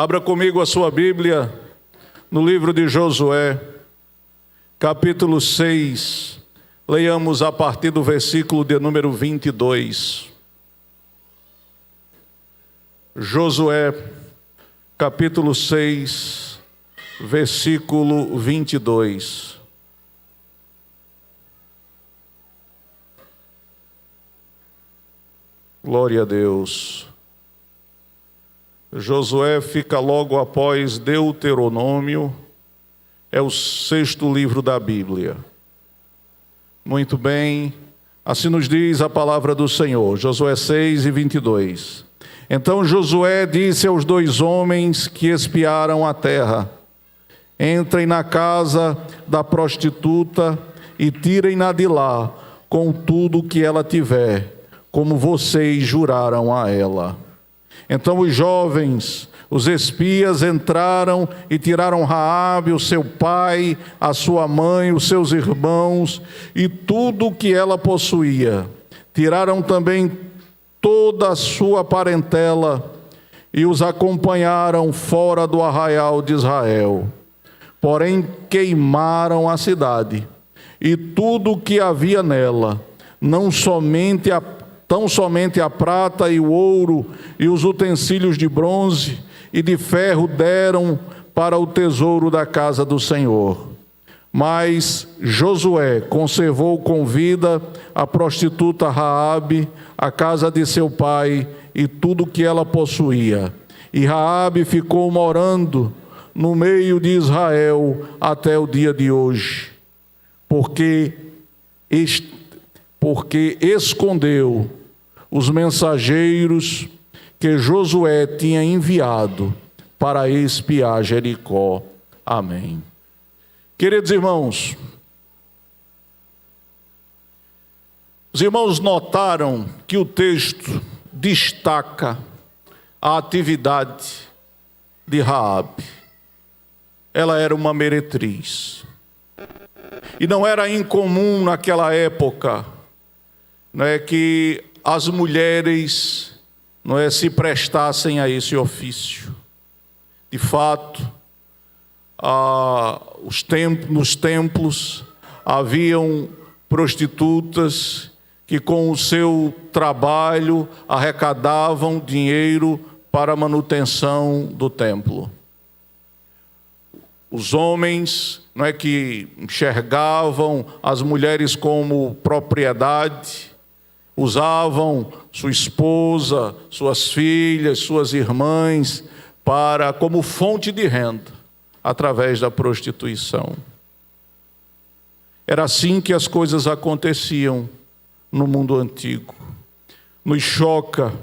Abra comigo a sua Bíblia no livro de Josué, capítulo 6. Leiamos a partir do versículo de número 22. Josué, capítulo 6, versículo 22. Glória a Deus. Josué fica logo após Deuteronômio, é o 6º livro da Bíblia. Muito bem, assim nos diz a palavra do Senhor, Josué 6 e 22. Então Josué disse aos 2 homens que espiaram a terra: entrem na casa da prostituta e tirem-na de lá, com tudo o que ela tiver, como vocês juraram a ela. Então os jovens, os espias, entraram e tiraram Raabe, o seu pai, a sua mãe, os seus irmãos e tudo o que ela possuía. Tiraram também toda a sua parentela e os acompanharam fora do arraial de Israel. Porém queimaram a cidade e tudo o que havia nela, tão somente a prata e o ouro e os utensílios de bronze e de ferro deram para o tesouro da casa do Senhor. Mas Josué conservou com vida a prostituta Raabe, a casa de seu pai e tudo que ela possuía. E Raabe ficou morando no meio de Israel até o dia de hoje, porque escondeu os mensageiros que Josué tinha enviado para espiar Jericó. Amém. Queridos irmãos, os irmãos notaram que o texto destaca a atividade de Raabe. Ela era uma meretriz. E não era incomum naquela época, que as mulheres se prestassem a esse ofício. De fato, nos templos haviam prostitutas que com o seu trabalho arrecadavam dinheiro para a manutenção do templo. Os homens que enxergavam as mulheres como propriedade, usavam sua esposa, suas filhas, suas irmãs como fonte de renda através da prostituição. Era assim que as coisas aconteciam no mundo antigo. Nos choca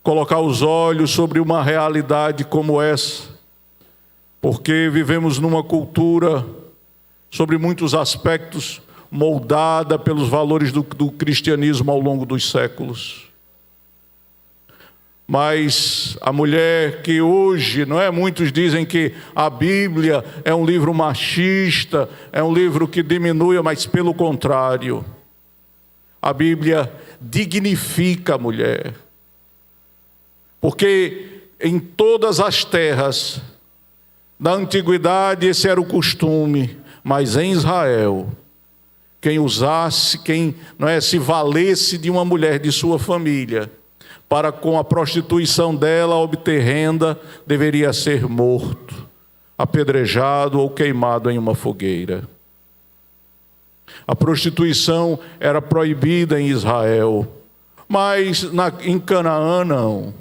colocar os olhos sobre uma realidade como essa, porque vivemos numa cultura, sobre muitos aspectos, moldada pelos valores do cristianismo ao longo dos séculos. Mas a mulher que hoje, muitos dizem que a Bíblia é um livro machista, é um livro que diminui, mas pelo contrário, a Bíblia dignifica a mulher. Porque em todas as terras da antiguidade esse era o costume, mas em Israel, quem se valesse de uma mulher de sua família, para com a prostituição dela obter renda, deveria ser morto, apedrejado ou queimado em uma fogueira. A prostituição era proibida em Israel, mas em Canaã não.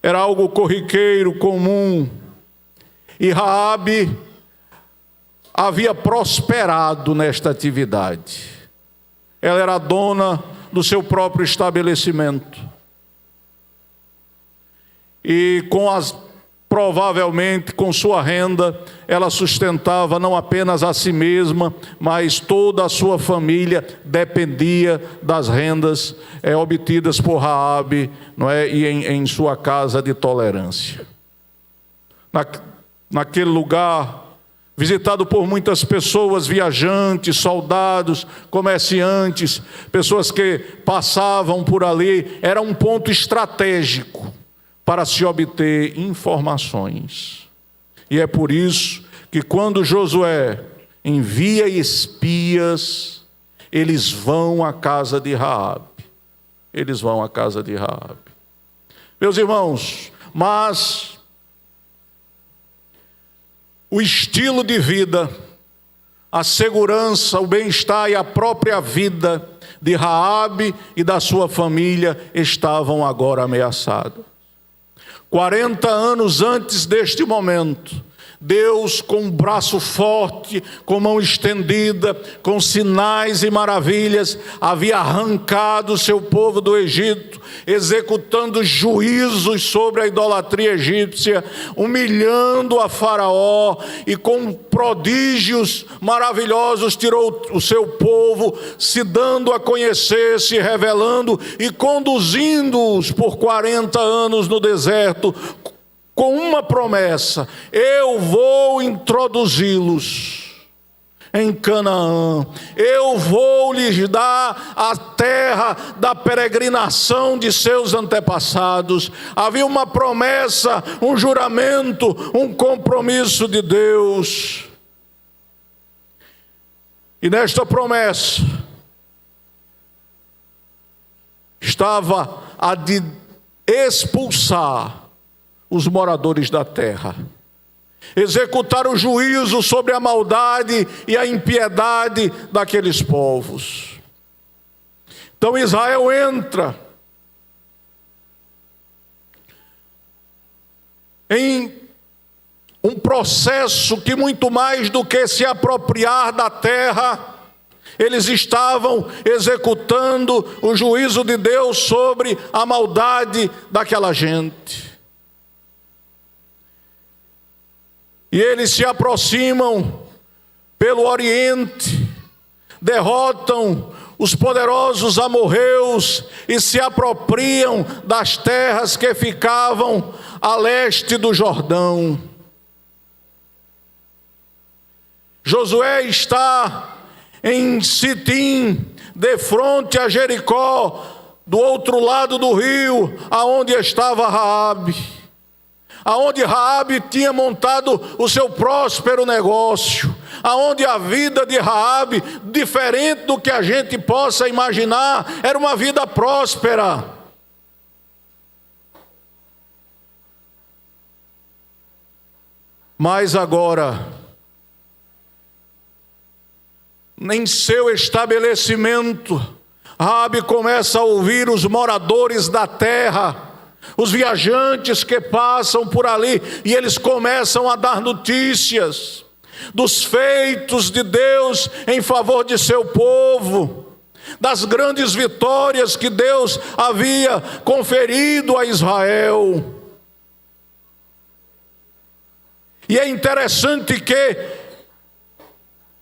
Era algo corriqueiro, comum. E Raabe havia prosperado nesta atividade. Ela era dona do seu próprio estabelecimento. E provavelmente com sua renda, ela sustentava não apenas a si mesma, mas toda a sua família dependia das rendas obtidas por Raabe, e em sua casa de tolerância. Naquele lugar, visitado por muitas pessoas, viajantes, soldados, comerciantes, pessoas que passavam por ali, era um ponto estratégico para se obter informações. E é por isso que quando Josué envia espias, eles vão à casa de Raabe. Eles vão à casa de Raabe. Meus irmãos, mas o estilo de vida, a segurança, o bem-estar e a própria vida de Raabe e da sua família estavam agora ameaçados. 40 anos antes deste momento, Deus, com um braço forte, com mão estendida, com sinais e maravilhas, havia arrancado o seu povo do Egito, executando juízos sobre a idolatria egípcia, humilhando a Faraó, e com prodígios maravilhosos tirou o seu povo, se dando a conhecer, se revelando e conduzindo-os por 40 anos no deserto, com uma promessa: eu vou introduzi-los em Canaã, eu vou lhes dar a terra da peregrinação de seus antepassados. Havia uma promessa, um juramento, um compromisso de Deus. E nesta promessa estava a de expulsar os moradores da terra, executar o juízo sobre a maldade e a impiedade daqueles povos. Então Israel entra em um processo que, muito mais do que se apropriar da terra, eles estavam executando o juízo de Deus sobre a maldade daquela gente. E eles se aproximam pelo Oriente, derrotam os poderosos amorreus e se apropriam das terras que ficavam a leste do Jordão. Josué está em Sitim, de frente a Jericó, do outro lado do rio, aonde estava Raabe, aonde Raabe tinha montado o seu próspero negócio, aonde a vida de Raabe, diferente do que a gente possa imaginar, era uma vida próspera. Mas agora, em seu estabelecimento, Raabe começa a ouvir os moradores da terra, os viajantes que passam por ali, e eles começam a dar notícias dos feitos de Deus em favor de seu povo, das grandes vitórias que Deus havia conferido a Israel. E é interessante que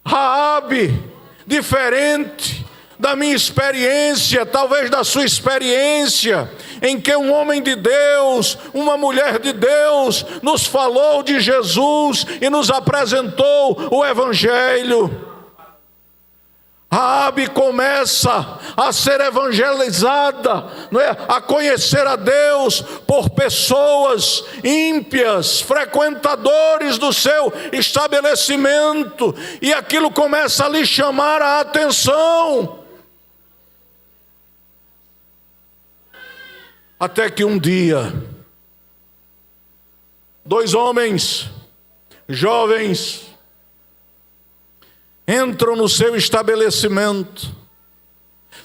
Raabe, diferente da minha experiência, talvez da sua experiência, em que um homem de Deus, uma mulher de Deus, nos falou de Jesus e nos apresentou o Evangelho. Raabe começa a ser evangelizada, não é? A conhecer a Deus por pessoas ímpias, frequentadores do seu estabelecimento, e aquilo começa a lhe chamar a atenção. Até que um dia, dois homens jovens entram no seu estabelecimento.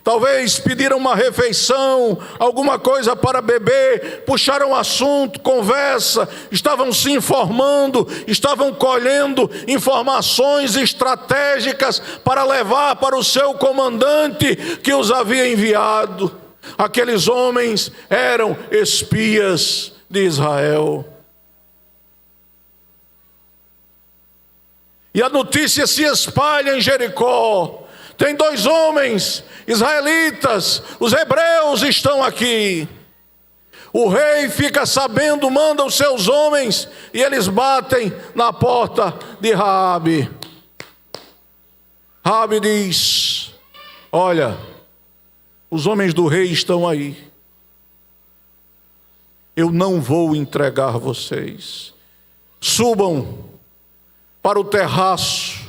Talvez pediram uma refeição, alguma coisa para beber, puxaram assunto, conversa, estavam se informando, estavam colhendo informações estratégicas para levar para o seu comandante que os havia enviado. Aqueles homens eram espias de Israel. E a notícia se espalha em Jericó. Tem dois homens israelitas, os hebreus estão aqui. O rei fica sabendo, manda os seus homens, e eles batem na porta de Raabe. Raabe diz: olha, os homens do rei estão aí. eu não vou entregar vocês. Subam para o terraço.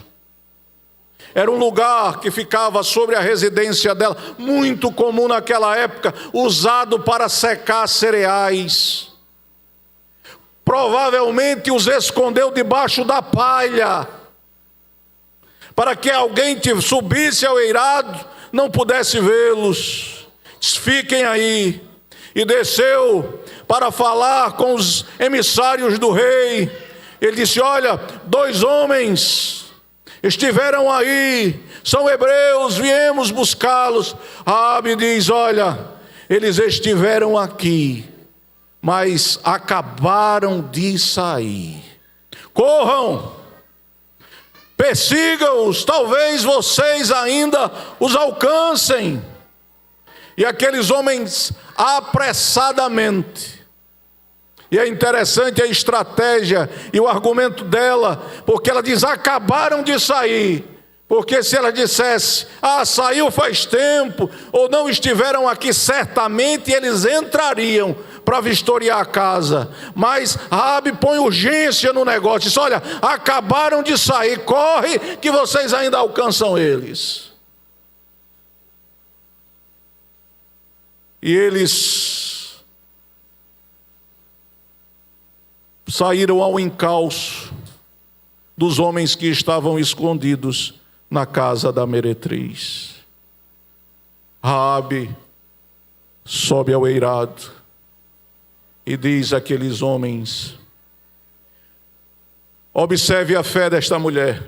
Era um lugar que ficava sobre a residência dela, muito comum naquela época, usado para secar cereais. Provavelmente os escondeu debaixo da palha, para que alguém que subisse ao eirado não pudesse vê-los. Fiquem aí. E desceu para falar com os emissários do rei. Ele disse: olha, 2 homens estiveram aí, são hebreus, viemos buscá-los. Raabe diz: olha, eles estiveram aqui, mas acabaram de sair. Corram, persigam-os, talvez vocês ainda os alcancem. E aqueles homens apressadamente. E é interessante a estratégia e o argumento dela, porque ela diz: acabaram de sair. Porque se ela dissesse: saiu faz tempo, ou não estiveram aqui, certamente eles entrariam para vistoriar a casa. Mas Raabe põe urgência no negócio, diz: olha, acabaram de sair, corre que vocês ainda alcançam eles. E eles saíram ao encalço dos homens que estavam escondidos na casa da meretriz. Raabe sobe ao eirado e diz àqueles homens: observe a fé desta mulher,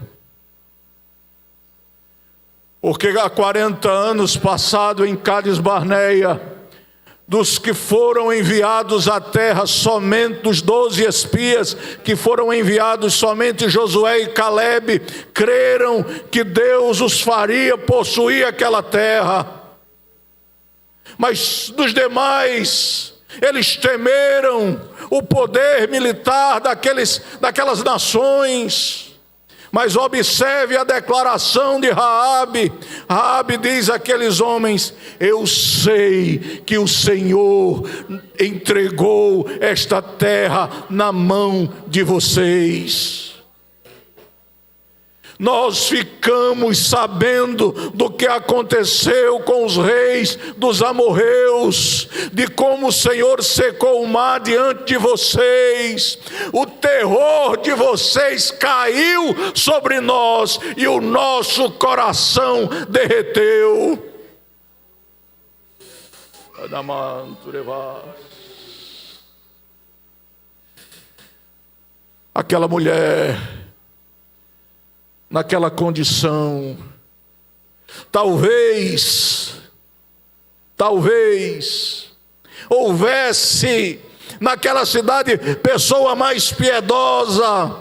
porque há 40 anos passado em Cádiz Barneia, dos que foram enviados à terra, somente dos 12 espias que foram enviados, somente Josué e Calebe creram que Deus os faria possuir aquela terra. Mas dos demais, eles temeram o poder militar daquelas nações. Mas observe a declaração de Raabe. Raabe diz àqueles homens: eu sei que o Senhor entregou esta terra na mão de vocês. Nós ficamos sabendo do que aconteceu com os reis dos amorreus, de como o Senhor secou o mar diante de vocês. O terror de vocês caiu sobre nós e o nosso coração derreteu. Aquela mulher, naquela condição, talvez houvesse naquela cidade pessoa mais piedosa,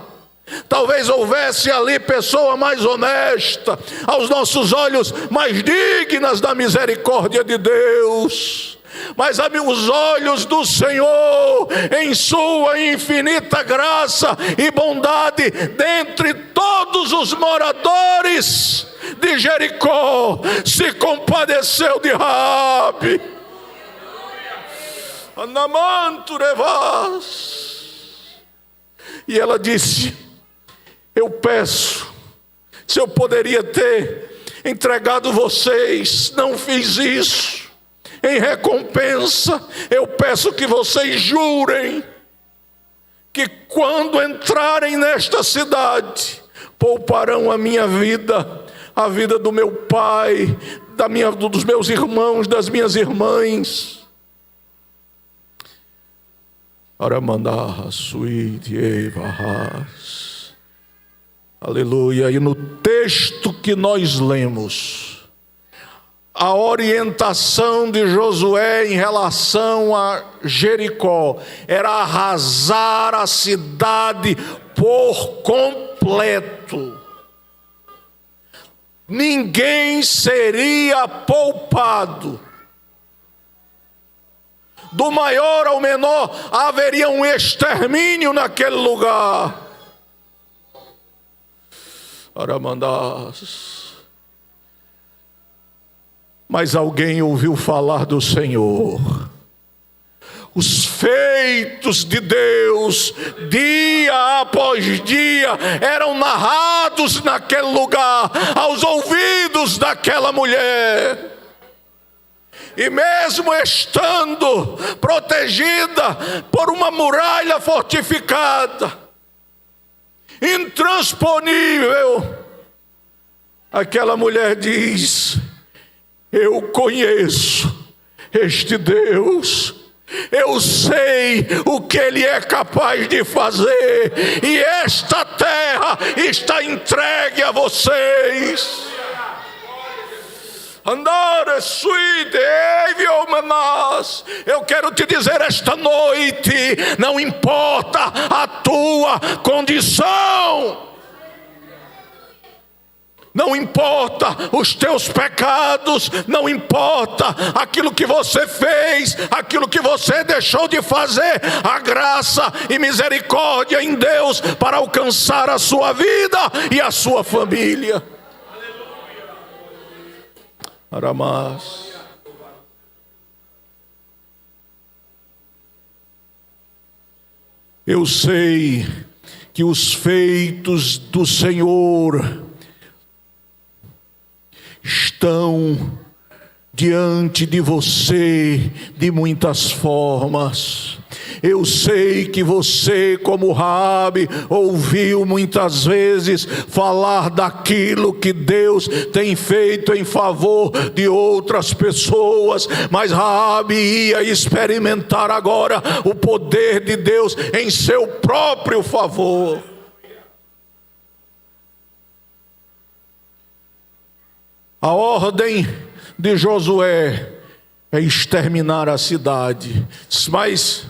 talvez houvesse ali pessoa mais honesta, aos nossos olhos mais dignas da misericórdia de Deus. Mas os olhos do Senhor, em sua infinita graça e bondade, dentre todos os moradores de Jericó, se compadeceu de Raabe. E ela disse: eu peço, se eu poderia ter entregado vocês, não fiz isso. Em recompensa, eu peço que vocês jurem que quando entrarem nesta cidade, pouparão a minha vida, a vida do meu pai, dos meus irmãos, das minhas irmãs. Aleluia. E no texto que nós lemos, a orientação de Josué em relação a Jericó era arrasar a cidade por completo. Ninguém seria poupado. Do maior ao menor haveria um extermínio naquele lugar. Aramandás. Mas alguém ouviu falar do Senhor. Os feitos de Deus, dia após dia, eram narrados naquele lugar, aos ouvidos daquela mulher. E mesmo estando protegida por uma muralha fortificada, intransponível, aquela mulher diz: eu conheço este Deus, eu sei o que Ele é capaz de fazer, e esta terra está entregue a vocês. Andare suide, eu quero te dizer esta noite: não importa a tua condição, não importa os teus pecados, não importa aquilo que você fez, aquilo que você deixou de fazer, a graça e misericórdia em Deus para alcançar a sua vida e a sua família. Aramás. Eu sei que os feitos do Senhor estão diante de você de muitas formas. Eu sei que você, como Raabe, ouviu muitas vezes falar daquilo que Deus tem feito em favor de outras pessoas, mas Raabe ia experimentar agora o poder de Deus em seu próprio favor. A ordem de Josué é exterminar a cidade, mas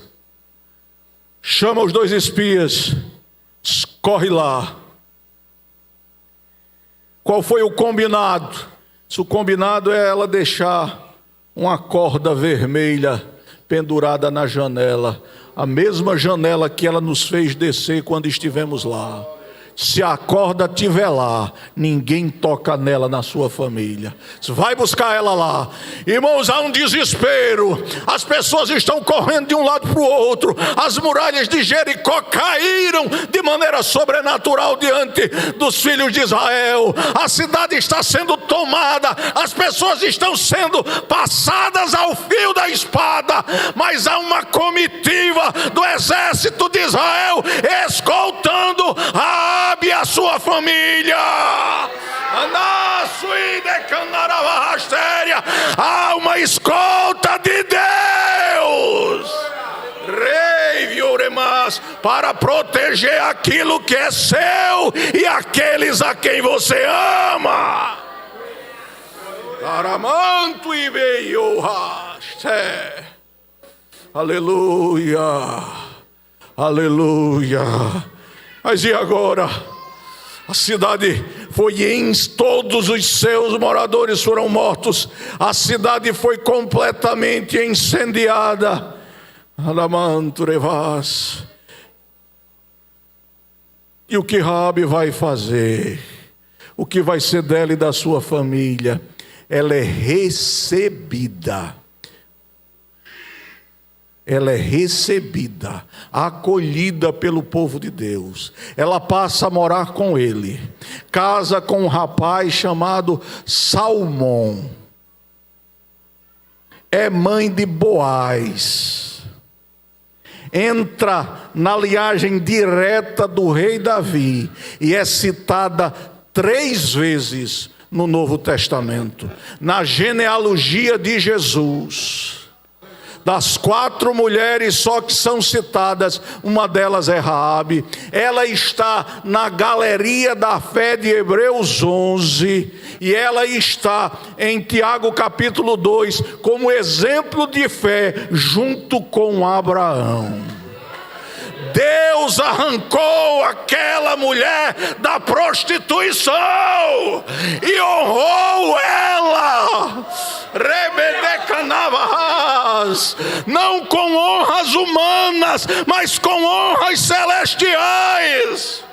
chama os 2 espias, corre lá. Qual foi o combinado? O combinado é ela deixar uma corda vermelha pendurada na janela, a mesma janela que ela nos fez descer quando estivemos lá. Se a corda estiver lá, ninguém toca nela na sua família. Vai buscar ela lá. Irmãos, há um desespero. As pessoas estão correndo de um lado para o outro. As muralhas de Jericó caíram de maneira sobrenatural diante dos filhos de Israel. A cidade está sendo tomada. As pessoas estão sendo passadas ao fio da espada. Mas há uma comitiva do exército de Israel escoltando e a sua família. Há uma escolta de Deus, Rei Vioremas, para proteger aquilo que é seu e aqueles a quem você ama. Aramanto e veio. Aleluia, aleluia. Mas e agora? A cidade foi todos os seus moradores foram mortos. A cidade foi completamente incendiada. E o que Raabe vai fazer? O que vai ser dela e da sua família? Ela é recebida. Ela é recebida, acolhida pelo povo de Deus. Ela passa a morar com ele. Casa com um rapaz chamado Salmão. É mãe de Boaz. Entra na linhagem direta do rei Davi. E é citada 3 vezes no Novo Testamento. Na genealogia de Jesus. Das 4 mulheres só que são citadas, uma delas é Raabe. Ela está na galeria da fé de Hebreus 11. E ela está em Tiago capítulo 2 como exemplo de fé junto com Abraão. Deus arrancou aquela mulher da prostituição e honrou ela, não com honras humanas, mas com honras celestiais.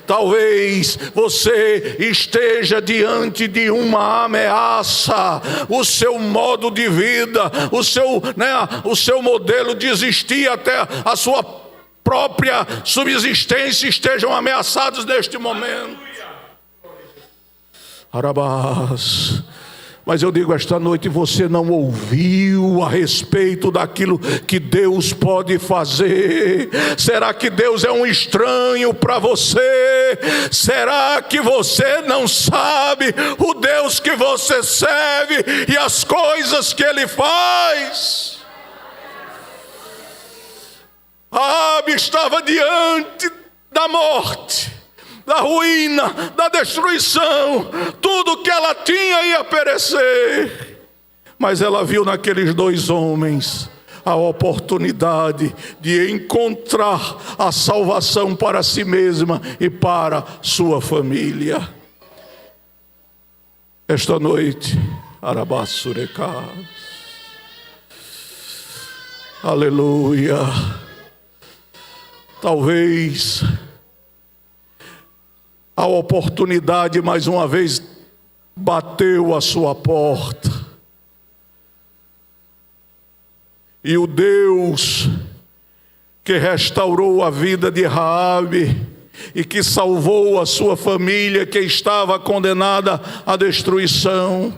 Talvez você esteja diante de uma ameaça. O seu modo de vida, o seu modelo de existir, até a sua própria subsistência estejam ameaçados neste momento. Arabás. Mas eu digo esta noite, você não ouviu a respeito daquilo que Deus pode fazer. Será que Deus é um estranho para você? Será que você não sabe o Deus que você serve e as coisas que Ele faz? Raabe estava diante da morte, da ruína, da destruição. Tudo que ela tinha ia perecer. Mas ela viu naqueles dois homens a oportunidade de encontrar a salvação para si mesma e para sua família. Esta noite, Arabassurecá, aleluia. Talvez a oportunidade mais uma vez bateu a sua porta. E o Deus que restaurou a vida de Raabe e que salvou a sua família que estava condenada à destruição,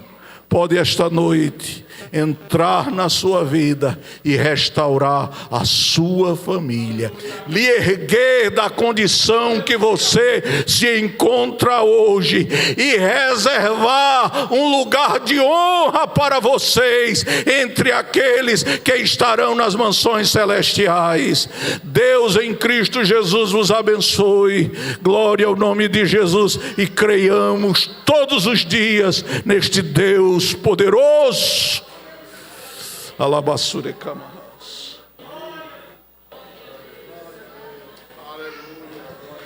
pode esta noite entrar na sua vida e restaurar a sua família, lhe erguer da condição que você se encontra hoje e reservar um lugar de honra para vocês entre aqueles que estarão nas mansões celestiais. Deus em Cristo Jesus vos abençoe. Glória ao nome de Jesus, e creiamos todos os dias neste Deus poderoso. Alabassurecama.